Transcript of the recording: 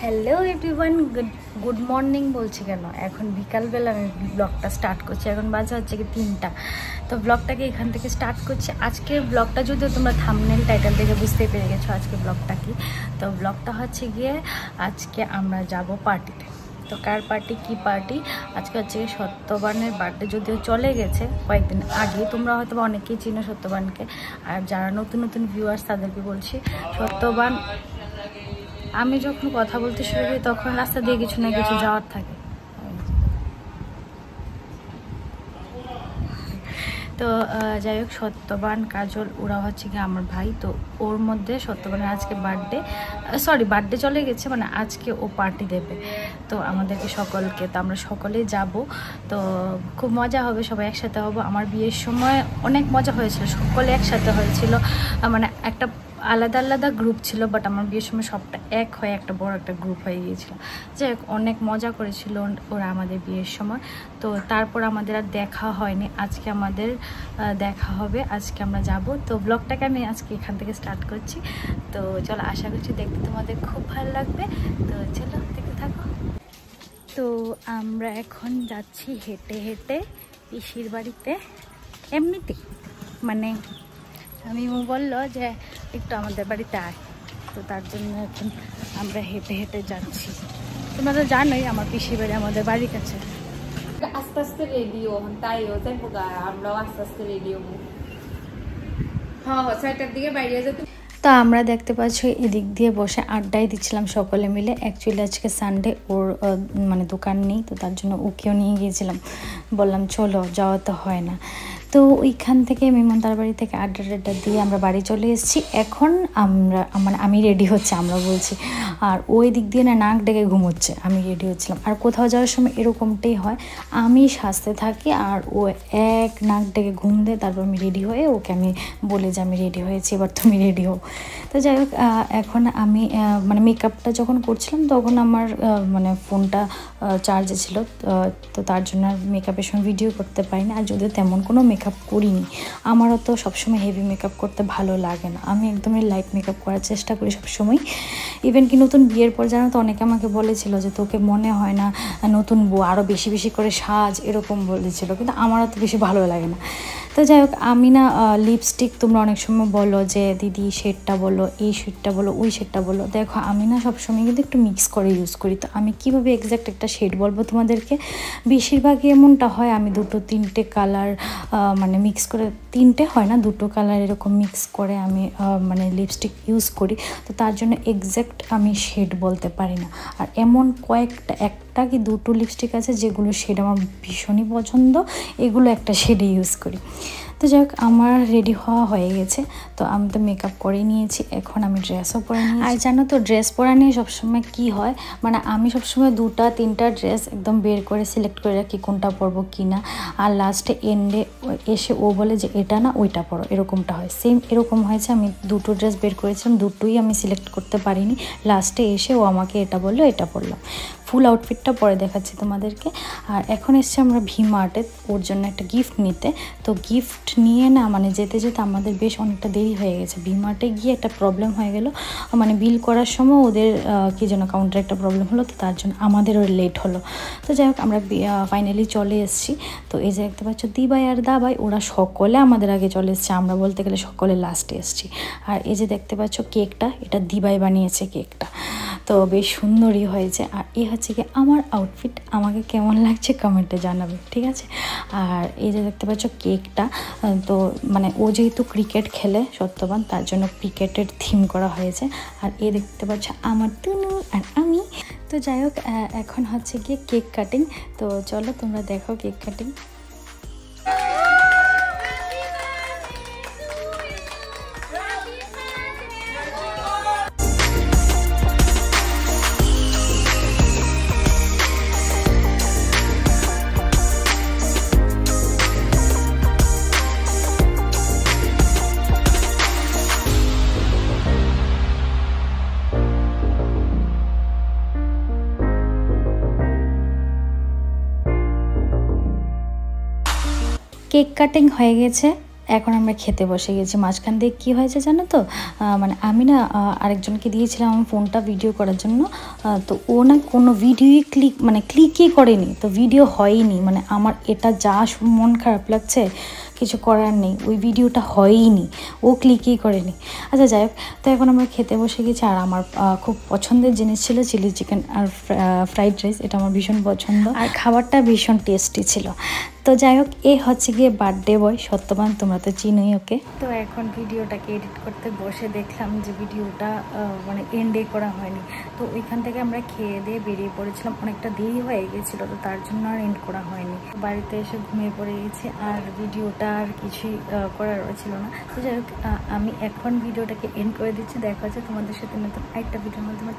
Hello everyone, good morning বলছি কেন, এখন বিকালবেলা আমি ব্লগটা স্টার্ট করছি। এখন বাজে হচ্ছে কি 3টা। তো ব্লগটাকে এখান থেকে স্টার্ট করছি। আজকের ব্লগটা যদিও তোমরা থাম্বনেল টাইটেল থেকে বুঝতে পেরে গেছো আজকে ব্লগটা কি। তো ব্লগটা হচ্ছে গিয়ে আজকে আমরা যাব পার্টিতে। তো কার পার্টি, কি পার্টি? আজকে হচ্ছে সত্যবানের বার্থডে, যদিও চলে গেছে কয়েকদিন আগে। তোমরা হয়তো অনেকেই চিনো সত্যবানকে, আর যারা নতুন নতুন ভিউয়ার্স তাদেরকে বলছি, সত্যবান আমি যখন কথা বলতে শুরু করি তখন রাস্তা দিয়ে কিছু না কিছু যাওয়ার থাকে। তো যাই হোক, সত্যবান, কাজল ওরা হচ্ছে কি আমার ভাই। তো ওর মধ্যে সত্যবানের আজকে বার্থডে চলে গেছে, মানে আজকে ও পার্টি দেবে তো আমাদেরকে সকলকে। তো আমরা সকলেই যাব, তো খুব মজা হবে, সবাই একসাথে হব। আমার বিয়ের সময় অনেক মজা হয়েছিল, সকলে একসাথে হয়েছিল, মানে একটা আলাদা আলাদা গ্রুপ ছিল, বাট আমার বিয়ের সময় সবটা এক হয়ে একটা বড় একটা গ্রুপ হয়ে গিয়েছিল। যে অনেক মজা করেছিল ওরা আমাদের বিয়ের সময়। তো তারপর আমাদের আর দেখা হয়নি, আজকে আমাদের দেখা হবে, আজকে আমরা যাব। তো ব্লগটাকে আমি আজকে এখান থেকে স্টার্ট করছি। তো চলো, আশা করছি দেখতে তোমাদের খুব ভালো লাগবে। তো চলো দেখতে থাকো। তো আমরা এখন যাচ্ছি হেঁটে হেঁটে পিসির বাড়িতে। এমনিতে মানে আমি বললো যে একটু আমাদের বাড়িতে আয়, তো তার জন্য এখন আমরা হেঁটে হেঁটে যাচ্ছি। তোমরা তো জানোই আমার পিসির বাড়ি আমাদের বাড়ির কাছে। আস্তে আস্তে রেডিও হন, তাইও যাইবো গা, আমরাও আস্তে আস্তে রেডিও হবো। হ্যাঁ 6টার দিকে বাইরে যেতে। তো আমরা দেখতে পাচ্ছি এদিক দিয়ে বসে আড্ডাই দিচ্ছিলাম সকলে মিলে। অ্যাকচুয়ালি আজকে সানডে, ওর মানে দোকান নেই, তো তার জন্য ওকেও নিয়ে গিয়েছিলাম। বললাম চলো, যাওয়া তো হয় না। তো ওইখান থেকে মেহমানদার বাড়ি থেকে আড্ডা দিয়ে আমরা বাড়ি চলে এসেছি। এখন আমি রেডি হচ্ছে, আমরা বলছি, আর ওই দিক দিয়ে না নাক ডেকে ঘুমোচ্ছে, আমি রেডি হচ্ছিলাম। আর কোথাও যাওয়ার সময় এরকমটাই হয়, আমি সাজতে থাকি আর ও এক নাক ডেকে ঘুম দেয়, তারপর আমি রেডি হয়ে ওকে আমি বলি যে আমি রেডি হয়েছি, এবার তুমি রেডি হও। তো যাই হোক, এখন আমি মানে মেকআপটা যখন করছিলাম তখন আমার মানে ফোনটা চার্জে ছিল, তো তার জন্য আর মেকআপের সময় ভিডিও করতে পারিনি। আর যদিও তেমন কোনো মেকআপ করিনি, আমারও তো সবসময় হেভি মেকআপ করতে ভালো লাগে না, আমি একদমই লাইট মেকআপ করার চেষ্টা করি সবসময়। ইভেন কি নতুন বিয়ের পর জানো তো অনেকে আমাকে বলেছিল যে তোকে মনে হয় না নতুন বউ, আরও বেশি বেশি করে সাজ, এরকম বলেছিল, কিন্তু আমারও তো বেশি ভালো লাগে না। তো যাই হোক, আমি না লিপস্টিক, তোমরা অনেক সময় বলো যে দিদি শেডটা বলো, এই শেডটা বলো, ওই শেডটা বলো। দেখো আমি না সবসময় কিন্তু একটু মিক্স করে ইউজ করি। তো আমি কীভাবে এক্স্যাক্ট একটা শেড বলবো তোমাদেরকে, বেশিরভাগই এমনটা হয় আমি 2-3টে কালার মানে মিক্স করে, 3টে হয় না, 2টো কালার এরকম মিক্স করে আমি মানে লিপস্টিক ইউজ করি। তো তার জন্য এক্স্যাক্ট আমি শেড বলতে পারি না। আর এমন একটা কি 2টো লিপস্টিক আছে যেগুলো শেড আমার ভীষণই পছন্দ, এগুলো একটা শেডে ইউজ করি। তো যাই হোক, আমার রেডি হওয়া হয়ে গেছে, তো আমি তো মেকআপ করে নিয়েছি, এখন আমি ড্রেসও পরে নিয়েছি। আর জানো তো ড্রেস পরা নিয়ে সবসময় কি হয়, মানে আমি সবসময় 2-3টা ড্রেস একদম বের করে সিলেক্ট করে রাখি কোনটা পরবো কি না, আর লাস্টে এন্ডে এসে ও বলে যে এটা না ওইটা পরো, এরকমটা হয়। সেম এরকম হয়েছে, আমি 2টো ড্রেস বের করেছিলাম, 2টোই আমি সিলেক্ট করতে পারিনি, লাস্টে এসে ও আমাকে এটা বললো, এটা পরলাম। ফুল আউটফিটটা পরে দেখাচ্ছি তোমাদেরকে। আর এখন এসছে আমরা ভি-মার্টে ওর জন্য একটা গিফট নিতে। তো গিফট নিয়ে না মানে যেতে যেতে আমাদের বেশ অনেকটা দেরি হয়ে গেছে। ভি-মার্টে গিয়ে একটা প্রবলেম হয়ে গেল, মানে বিল করার সময় ওদের কী যেন কাউন্টারে একটা প্রবলেম হলো, তো তার জন্য আমাদেরও লেট হলো। তো যাই হোক, আমরা ফাইনালি চলে এসেছি। তো এই যে দেখতে পাচ্ছ দিবাই আর দাবাই, ওরা সকলে আমাদের আগে চলে এসছে, আমরা বলতে গেলে সকলে লাস্টে এসেছি। আর এই যে দেখতে পাচ্ছ কেকটা, এটা দিবাই বানিয়েছে কেকটা, তো বেশ সুন্দরই হয়েছে। আর এই হচ্ছে কি আমার আউটফিট, আমাকে কেমন লাগছে কমেন্টে জানাবে, ঠিক আছে। আর এই যে দেখতে পাচ্ছ কেকটা, তো মানে ও যেহেতু ক্রিকেট খেলে সত্যবান, তার জন্য ক্রিকেটের থিম করা হয়েছে। আর এই দেখতে পাচ্ছ আমার তুনু আর আমি। তো যাই হোক, এখন হচ্ছে গিয়ে কেক কাটিং। তো চলো তোমরা দেখো কেক কাটিং। কেক কাটিং হয়ে গেছে, এখন আমরা খেতে বসে গেছি। মাঝখান দিয়ে কী হয়েছে জানো তো, মানে আমি না আরেকজনকে দিয়েছিলাম আমার ফোনটা ভিডিও করার জন্য, তো ও না কোনো ভিডিওই ক্লিকই করেনি, তো ভিডিও হয়নি। মানে আমার এটা যা মন খারাপ লাগছে, কিছু করার নেই, ওই ভিডিওটা হয়ইনি, ও ক্লিকই করেনি। আচ্ছা যাই হোক, তো এখন আমরা খেতে বসে গেছি। আর আমার খুব পছন্দের জিনিস ছিল চিলি চিকেন আর ফ্রাইড রাইস, এটা আমার ভীষণ পছন্দ, আর খাবারটা ভীষণ টেস্টি ছিল। তো যাই হোক, এই হচ্ছে গিয়ে বার্থডে বয় সত্যবান, তোমরা তো চিনোই ওকে। তো এখন ভিডিওটাকে এডিট করতে বসে দেখলাম যে ভিডিওটা মানে এন্ডে করা হয়নি। তো ওইখান থেকে আমরা খেয়ে দিয়ে বেরিয়ে পড়েছিলাম, অনেকটা দেরি হয়ে গেছিলো, তো তার জন্য আর এন্ড করা হয়নি। বাড়িতে এসে ঘুমিয়ে পড়ে গেছি, আর ভিডিওটা আর কিছুই করার ছিল না। তো যাই হোক, আমি এখন ভিডিওটাকে এন্ড করে দিচ্ছি। দেখা হচ্ছে তোমাদের সাথে নতুন আরেকটা ভিডিওর মাধ্যমে।